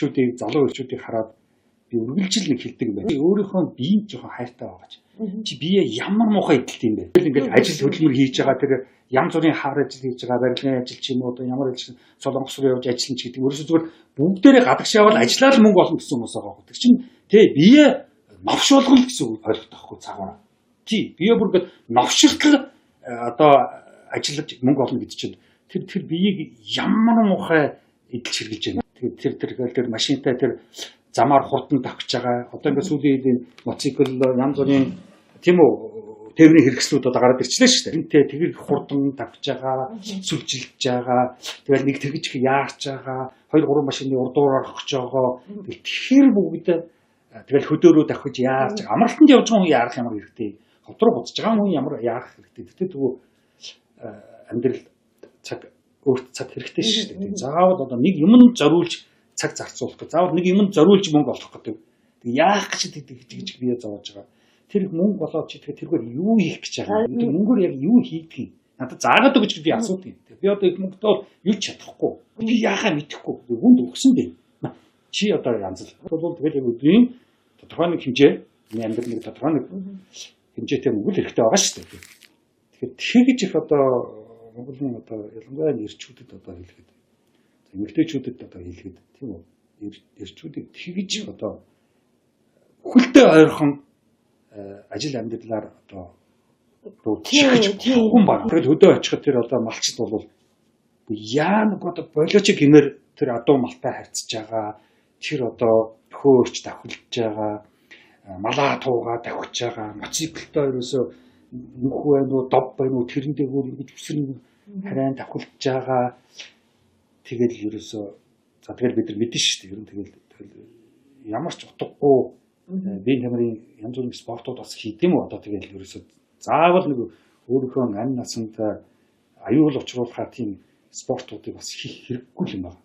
эрчүүдийг залуу эрчүүдийг хараад би үргэлжил нэг хэлдэг юм байна. Өөрийнхөө биеийг жоохон хайртай байгаа ч. Чи бие ямар муухай идэлт юм бэ? Ингээд ажил хөдөлмөр хийж байгаа тэр янз бүрийн хаар ажил хийж байгаа, барилгын ажил ч юм уу одоо ямар ажил Солонгос руу явж ажиллана ч гэдэг. Өөрөөсөө зүгээр бүгдээрээ гадагшаавал ажиллаад мөнгө олно гэсэн хүмүүс байгаа хөөх. Тэр чинь тий бие новшуулгал гэсэн үг ойлгох таахгүй цагаараа. Тий бие бүр ингээд новширтал одоо ажиллаж мөнгө олно гэдэг чинь тэр биеийг ямар муухай эдэлж хэрглэж байна. Тэгээд тэр машинтай тэр замаар хурдан давхиж байгаа. Одоо ингээд сүүлийн үеийн мотоцикл янз бүрийн тийм үү тээврийн хэрэгслүүд одоо гараад ирчихлээ шүү дээ. Энтэй тэр хурдан давхиж байгаа, сүлжилж байгаа. Тэгээд нэг тэгж яарч байгаа. 2-3 машины урдуугаар орхиж байгаа. Тэр бүгд тэгэл хөдөөрөө давхиж яарч амралтанд явж байгаа хүн яарах ямар хэрэгтэй. Хот руу буцаж байгаа хүн ямар яарах хэрэгтэй. Тэгтээ тэгвэл амьдрал цаг өөрт цаг хэрэгтэй шүү дээ. Заавал одоо нэг юмд зориулж цаг зарцуулах гэж. Заавал нэг юмд зориулж мөнгө олох гэдэг. Тэг яах гэж тэгж бие зовоож байгаа. Тэр мөнгө болоод чи тэргээр юу хийх гэж байгаа. Мөнгөөр яг юу хийх юм. Надад заагаад өгч би асуудаг юм. Би одоо их мөнгөтэй юу ч чадахгүй. Би яахаа мэдэхгүй. Хүнд өгсөн дээ. Чи одоо янзл. Бол тэгэл яг үеийн тодорхой нэг хэмжээ, амьдрал нэг тодорхой нэг хэмжээтэй мөнгө л хэрэгтэй байгаа шүү дээ. Тэгэхээр тэгж их одоо Монголын одоо ялангуяа эрчүүдэд одоо хэлгээд эмэгтэйчүүдэд одоо хэлгээд тийм үү эрчүүдийг тэгж одоо хүлтэй ойрхон ажил амьдралаар одоо чихэж хүн баг. Тэгэл хөдөө очиход тэр одоо малчд бол яа нэг одоо болооч гинээр тэр адуу малтай харьцаж байгаа. Тэр одоо хөөрч давхилж байгаа. Малаа туугаа давхиж байгаа. Мотоциклтай ерөөсөө нүх байна уу, дов байна уу, тэрэн дээр ингэж үсрэн харайн давхилж байгаа. Тэгэл ерөөсөө за тэгэл бид нар мэдэн шүү дээ. Ер нь тэгэл ямар ч утгагүй биеийн тамирын янз бүрийн спортууд бас хийдэм үү одоо тэгэл ерөөсөө заавал нэг өөрийнхөө ань насанд аюул учруулахаар тийм спортуудыг бас хийх хэрэггүй юм байна.